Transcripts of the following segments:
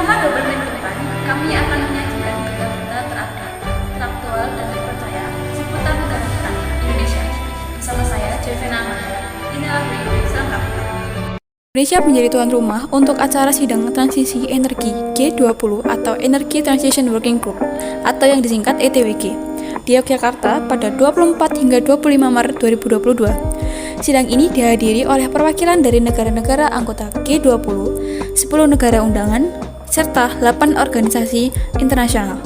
Selama 2 menit ke depan, kami akan menyajikan berita-berita terupdate, teraktual, dan terpercaya seputar negara kita, Indonesia. Bersama saya, Jevena Amanda. Inilah berita selengkapnya. Indonesia menjadi tuan rumah untuk acara sidang transisi energi G20 atau Energy Transition Working Group atau yang disingkat ETWG di Yogyakarta pada 24 hingga 25 Maret 2022. Sidang ini dihadiri oleh perwakilan dari negara-negara anggota G20, 10 negara undangan, serta 8 organisasi internasional.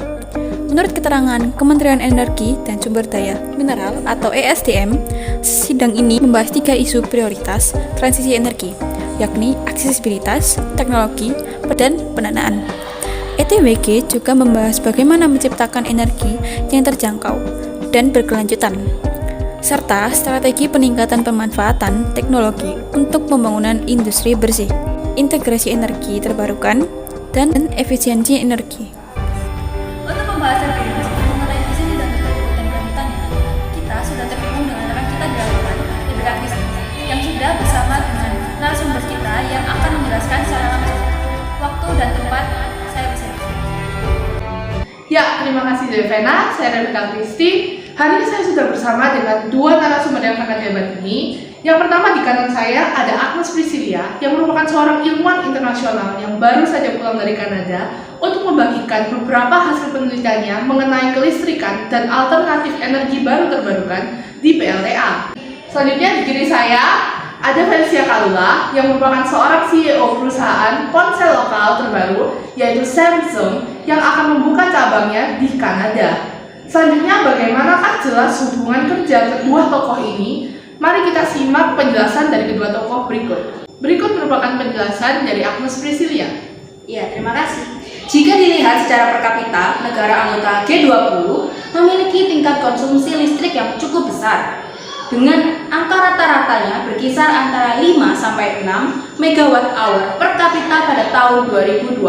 Menurut keterangan Kementerian Energi dan Sumber Daya Mineral atau ESDM, sidang ini membahas 3 isu prioritas transisi energi, yakni aksesibilitas, teknologi, dan pendanaan. ETWG juga membahas bagaimana menciptakan energi yang terjangkau dan berkelanjutan, serta strategi peningkatan pemanfaatan teknologi untuk pembangunan industri bersih, integrasi energi terbarukan, dan efisiensi energi. Untuk pembahasan lebih lanjut mengenai visi dan kelanjutannya, kita sudah terhubung dengan rekan kita di lapangan, Rebecca Christy, yang sudah bersama dengan narasumber kita yang akan menjelaskan secara langsung. Waktu dan tempat saya bersedia. Ya, terima kasih Jevena. Saya Rebecca Christy. Hari ini saya sudah bersama dengan 2 narasumber yang sangat hebat ini. Yang pertama di kanan saya ada Agnes Priscilia yang merupakan seorang ilmuwan internasional yang baru saja pulang dari Kanada untuk membagikan beberapa hasil penelitiannya mengenai kelistrikan dan alternatif energi baru terbarukan di PLTA. Selanjutnya di kiri saya ada Felicia Kalula yang merupakan seorang CEO perusahaan ponsel lokal terbaru yaitu Samsung yang akan membuka cabangnya di Kanada. Selanjutnya bagaimanakah jelas hubungan kerja kedua tokoh ini? Mari kita simak penjelasan dari kedua tokoh berikut. Berikut merupakan penjelasan dari Agnes Priscilia. Ya, terima kasih. Jika dilihat secara per kapita, negara anggota G20 memiliki tingkat konsumsi listrik yang cukup besar, dengan angka rata-ratanya berkisar antara 5 sampai 6 MWh per kapita pada tahun 2020.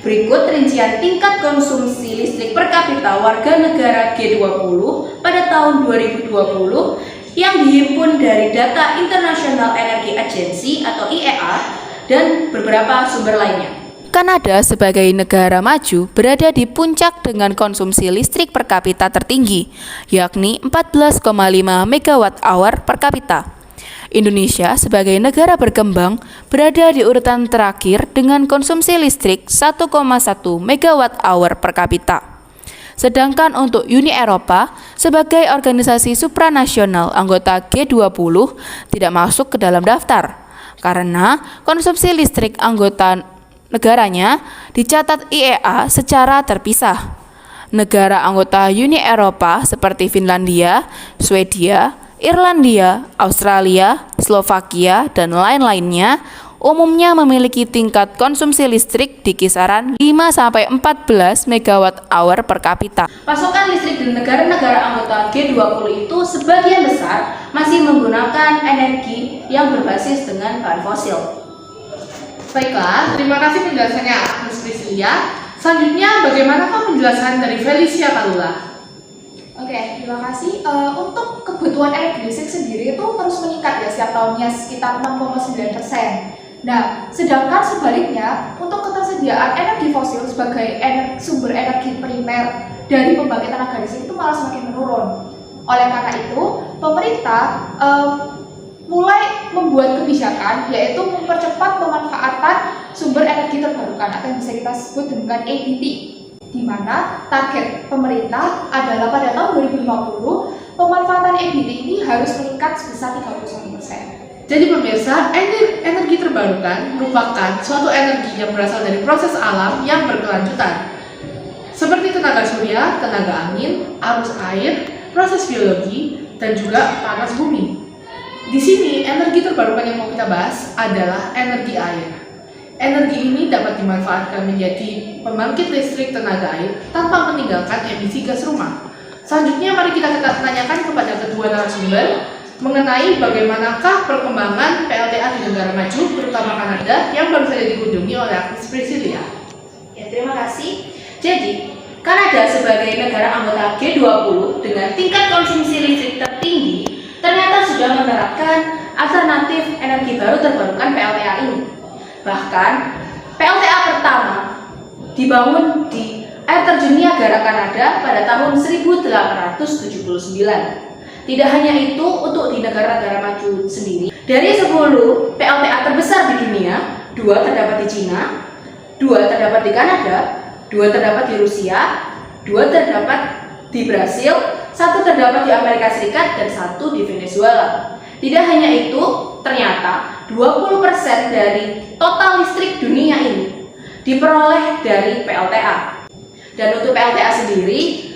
Berikut rincian tingkat konsumsi listrik per kapita warga negara G20 pada tahun 2020 yang dihimpun dari data International Energy Agency atau IEA dan beberapa sumber lainnya. Kanada sebagai negara maju berada di puncak dengan konsumsi listrik per kapita tertinggi, yakni 14,5 MWh per kapita. Indonesia sebagai negara berkembang berada di urutan terakhir dengan konsumsi listrik 1,1 MWh per kapita. Sedangkan untuk Uni Eropa sebagai organisasi supranasional anggota G20 tidak masuk ke dalam daftar karena konsumsi listrik anggota negaranya dicatat IEA secara terpisah. Negara anggota Uni Eropa seperti Finlandia, Swedia, Irlandia, Australia, Slovakia, dan lain-lainnya umumnya memiliki tingkat konsumsi listrik di kisaran 5-14 MWh per kapita. Pasokan listrik di negara-negara anggota G20 itu sebagian besar masih menggunakan energi yang berbasis dengan bahan fosil. Baiklah, terima kasih penjelasannya Agnes Priscilia. Selanjutnya, bagaimanakah penjelasan dari Felicia Kalula? Oke, terima kasih. Untuk kebutuhan energi listrik sendiri itu terus meningkat ya setiap tahunnya sekitar 6,9%. Nah, sedangkan sebaliknya untuk ketersediaan energi fosil sebagai sumber energi primer dari pembangkit tenaga listrik itu malah semakin menurun. Oleh karena itu, pemerintah mulai membuat kebijakan yaitu mempercepat pemanfaatan sumber energi terbarukan atau yang bisa kita sebut dengan APT, di mana target pemerintah adalah pada tahun 2050 pemanfaatan APT ini harus meningkat sebesar 31%. Jadi pemirsa, energi terbarukan merupakan suatu energi yang berasal dari proses alam yang berkelanjutan, seperti tenaga surya, tenaga angin, arus air, proses biologi, dan juga panas bumi. Di sini, energi terbarukan yang mau kita bahas adalah energi air. Energi ini dapat dimanfaatkan menjadi pembangkit listrik tenaga air tanpa meninggalkan emisi gas rumah. Selanjutnya, mari kita tanyakan kepada kedua narasumber mengenai bagaimanakah perkembangan PLTA di negara maju, terutama Kanada, yang baru saja dikunjungi oleh Agnes Priscilia. Ya, terima kasih. Jadi, Kanada sebagai negara anggota G20 dengan tingkat konsumsi listrik tertinggi ternyata sudah menerapkan alternatif energi baru terbarukan PLTA ini. Bahkan, PLTA pertama dibangun di air terjun Niagara, Kanada pada tahun 1879. Tidak hanya itu, untuk di negara-negara maju sendiri, dari 10 PLTA terbesar di dunia, 2 terdapat di Cina, 2 terdapat di Kanada, 2 terdapat di Rusia, 2 terdapat di Brasil, 1 terdapat di Amerika Serikat, dan 1 di Venezuela. Tidak hanya itu, ternyata 20% dari total listrik dunia ini diperoleh dari PLTA. Dan untuk PLTA sendiri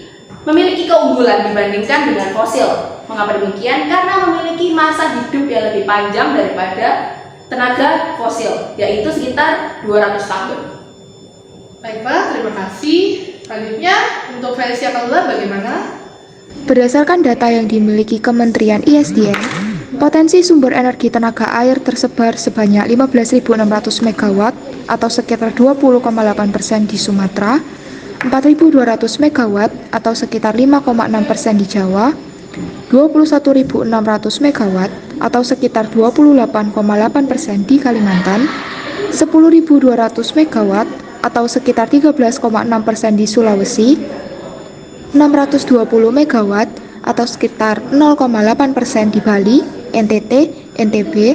memiliki keunggulan dibandingkan dengan fosil. Mengapa demikian? Karena memiliki masa hidup yang lebih panjang daripada tenaga fosil, yaitu sekitar 200 tahun. Baik Pak, terima kasih. Selanjutnya, untuk Felicia Kalula bagaimana? Berdasarkan data yang dimiliki Kementerian ISDN, potensi sumber energi tenaga air tersebar sebanyak 15.600 MW atau sekitar 20,8% di Sumatera, 4.200 MW atau sekitar 5,6% di Jawa, 21.600 MW atau sekitar 28,8% di Kalimantan, 10.200 MW atau sekitar 13,6% di Sulawesi, 620 MW atau sekitar 0,8% di Bali, NTT, NTB,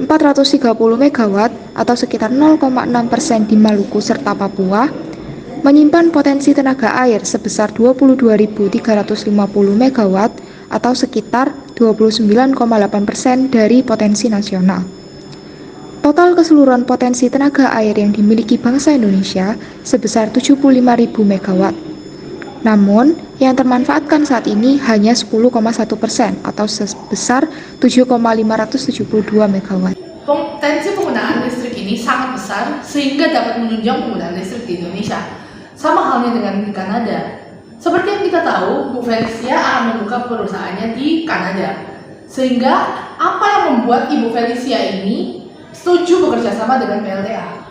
430 MW atau sekitar 0,6% di Maluku serta Papua, menyimpan potensi tenaga air sebesar 22.350 MW atau sekitar 29,8% dari potensi nasional. Total keseluruhan potensi tenaga air yang dimiliki bangsa Indonesia sebesar 75.000 MW. Namun, yang termanfaatkan saat ini hanya 10,1% atau sebesar 7,572 MW. Potensi penggunaan listrik ini sangat besar sehingga dapat menunjang penggunaan listrik di Indonesia. Sama halnya dengan di Kanada. Seperti yang kita tahu, Bu Felicia akan membuka perusahaannya di Kanada. Sehingga apa yang membuat Ibu Felicia ini setuju bekerja sama dengan PLTA?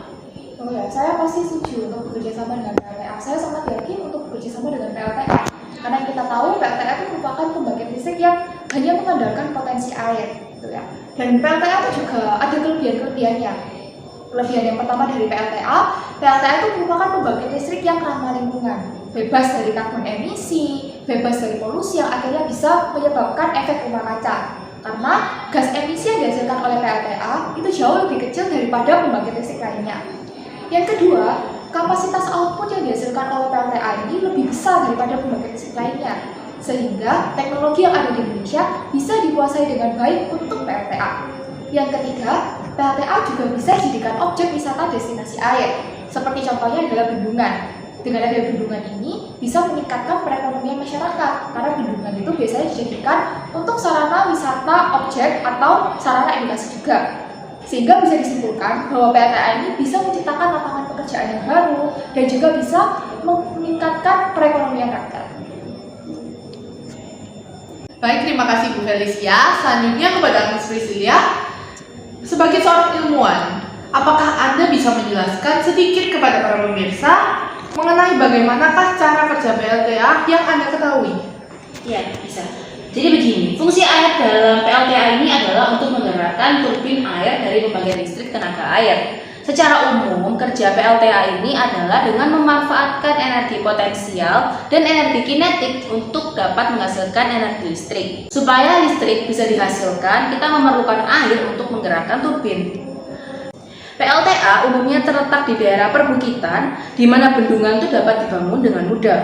Oh ya, saya pasti setuju untuk bekerja sama dengan PLTA. Saya sangat yakin untuk bekerja sama dengan PLTA. Karena yang kita tahu PLTA itu merupakan pembangkit listrik yang hanya mengandalkan potensi air, gitu ya. Dan PLTA itu juga ada kelebihan-kelebihannya. Kelebihan yang pertama dari PLTA itu merupakan pembangkit listrik yang ramah lingkungan, bebas dari karbon emisi, bebas dari polusi yang akhirnya bisa menyebabkan efek rumah kaca. Karena gas emisi yang dihasilkan oleh PLTA itu jauh lebih kecil daripada pembangkit listrik lainnya. Yang kedua, kapasitas output yang dihasilkan oleh PLTA ini lebih besar daripada pembangkit listrik lainnya, sehingga teknologi yang ada di Indonesia bisa dikuasai dengan baik untuk PLTA. Yang ketiga, PLTA juga bisa dijadikan objek wisata destinasi air, seperti contohnya adalah bendungan. Dengan adanya bendungan ini bisa meningkatkan perekonomian masyarakat, karena bendungan itu biasanya dijadikan untuk sarana wisata objek atau sarana edukasi juga. Sehingga bisa disimpulkan bahwa PLTA ini bisa menciptakan lapangan pekerjaan yang baru dan juga bisa meningkatkan perekonomian rakyat. Baik, terima kasih Bu Felicia. Selanjutnya kepada Agnes Priscilia. Sebagai seorang ilmuwan, apakah Anda bisa menjelaskan sedikit kepada para pemirsa mengenai bagaimanakah cara kerja PLTA yang Anda ketahui? Iya, bisa. Jadi begini, fungsi air dalam PLTA ini adalah untuk menggerakkan turbin air dari pembangkit listrik tenaga air. Secara umum, kerja PLTA ini adalah dengan memanfaatkan energi potensial dan energi kinetik untuk dapat menghasilkan energi listrik. Supaya listrik bisa dihasilkan, kita memerlukan air untuk menggerakkan turbin. PLTA umumnya terletak di daerah perbukitan, di mana bendungan itu dapat dibangun dengan mudah,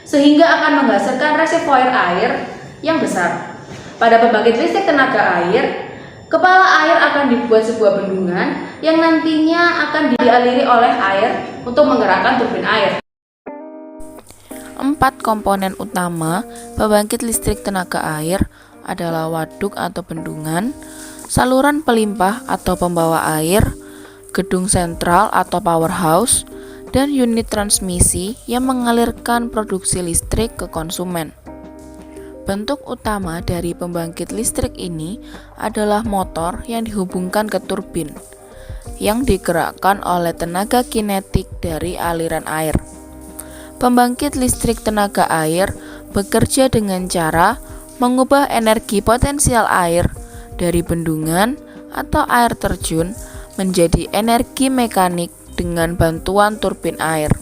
sehingga akan menghasilkan reservoir air yang besar. Pada pembangkit listrik tenaga air, kepala air akan dibuat sebuah bendungan yang nantinya akan dialiri oleh air untuk menggerakkan turbin air. 4 komponen utama pembangkit listrik tenaga air adalah waduk atau bendungan, saluran pelimpah atau pembawa air, gedung sentral atau powerhouse, dan unit transmisi yang mengalirkan produksi listrik ke konsumen. Bentuk utama dari pembangkit listrik ini adalah motor yang dihubungkan ke turbin, yang digerakkan oleh tenaga kinetik dari aliran air. Pembangkit listrik tenaga air bekerja dengan cara mengubah energi potensial air dari bendungan atau air terjun menjadi energi mekanik dengan bantuan turbin air.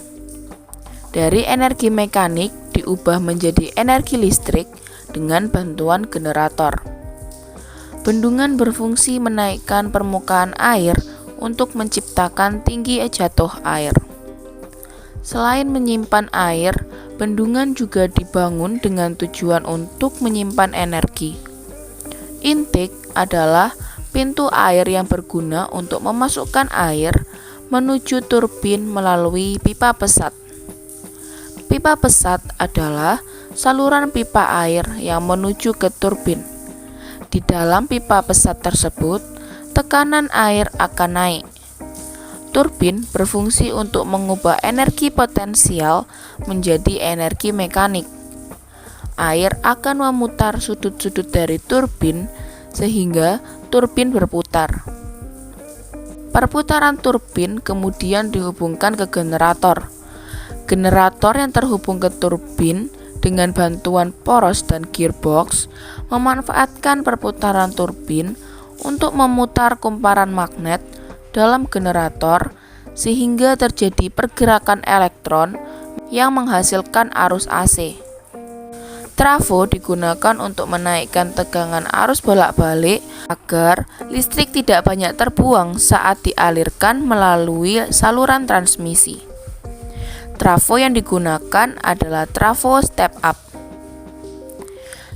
Dari energi mekanik diubah menjadi energi listrik dengan bantuan generator. Bendungan berfungsi menaikkan permukaan air untuk menciptakan tinggi jatuh air. Selain menyimpan air, bendungan juga dibangun dengan tujuan untuk menyimpan energi. Intake adalah pintu air yang berguna untuk memasukkan air menuju turbin melalui pipa pesat. Pipa pesat adalah saluran pipa air yang menuju ke turbin. Di dalam pipa pesat tersebut, tekanan air akan naik. Turbin berfungsi untuk mengubah energi potensial menjadi energi mekanik. Air akan memutar sudut-sudut dari turbin sehingga turbin berputar. Perputaran turbin kemudian dihubungkan ke generator. Generator yang terhubung ke turbin dengan bantuan poros dan gearbox memanfaatkan perputaran turbin untuk memutar kumparan magnet dalam generator sehingga terjadi pergerakan elektron yang menghasilkan arus AC. Trafo digunakan untuk menaikkan tegangan arus bolak-balik agar listrik tidak banyak terbuang saat dialirkan melalui saluran transmisi. Trafo yang digunakan adalah trafo step up.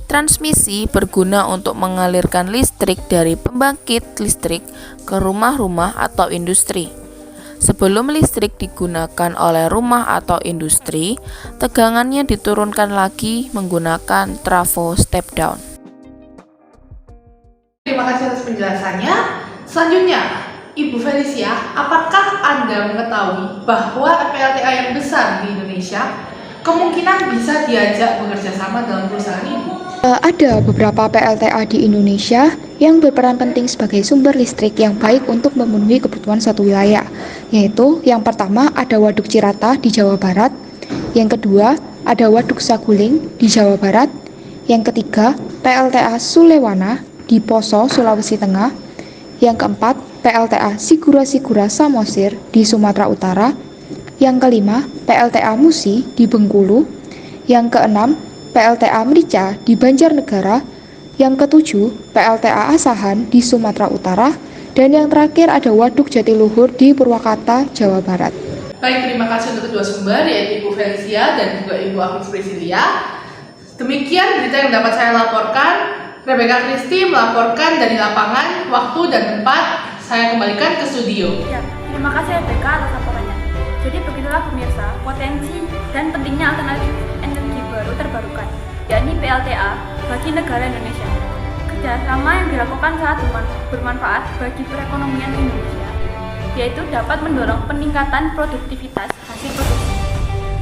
Transmisi berguna untuk mengalirkan listrik dari pembangkit listrik ke rumah-rumah atau industri. Sebelum listrik digunakan oleh rumah atau industri, tegangannya diturunkan lagi menggunakan trafo step down. Terima kasih atas penjelasannya. Selanjutnya, Ibu Felicia, apakah Anda mengetahui bahwa PLTA yang besar di Indonesia kemungkinan bisa diajak bekerja sama dalam perusahaan ini? Ada beberapa PLTA di Indonesia yang berperan penting sebagai sumber listrik yang baik untuk memenuhi kebutuhan suatu wilayah, yaitu yang pertama ada Waduk Cirata di Jawa Barat, yang kedua ada Waduk Saguling di Jawa Barat, yang ketiga PLTA Sulewana di Poso, Sulawesi Tengah, yang keempat PLTA Sigura-Sigura Samosir di Sumatera Utara, yang kelima PLTA Musi di Bengkulu, yang keenam PLTA Merica di Banjarnegara, yang ketujuh PLTA Asahan di Sumatera Utara, dan yang terakhir ada Waduk Jatiluhur di Purwakarta, Jawa Barat. Baik, terima kasih untuk kedua sumber, yaitu Ibu Felicia dan juga Ibu Agnes Priscilia. Demikian berita yang dapat saya laporkan. Rebecca Christy melaporkan dari lapangan. Waktu dan tempat saya kembalikan ke studio. Ya, terima kasih Rebecca atas laporannya. Jadi begitulah pemirsa, potensi dan pentingnya alternatif energi baru terbarukan, yakni PLTA bagi negara Indonesia. Kerjasama yang dilakukan sangat bermanfaat bagi perekonomian Indonesia, yaitu dapat mendorong peningkatan produktivitas hasil produksi,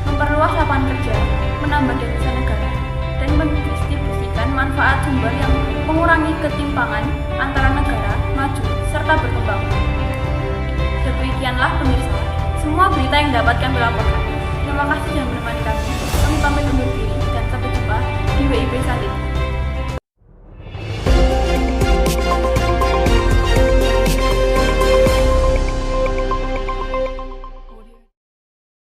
memperluas lapangan kerja, menambah devisa negara, dan mendistribusikan manfaat sumber yang mengurangi ketimpangan antara negara maju serta berkembang. Demikianlah pemirsa, semua berita yang dapat kami laporkan. Terima kasih sudah menemani kami. Kami pamit undur diri dan sampai jumpa di WIB selanjutnya.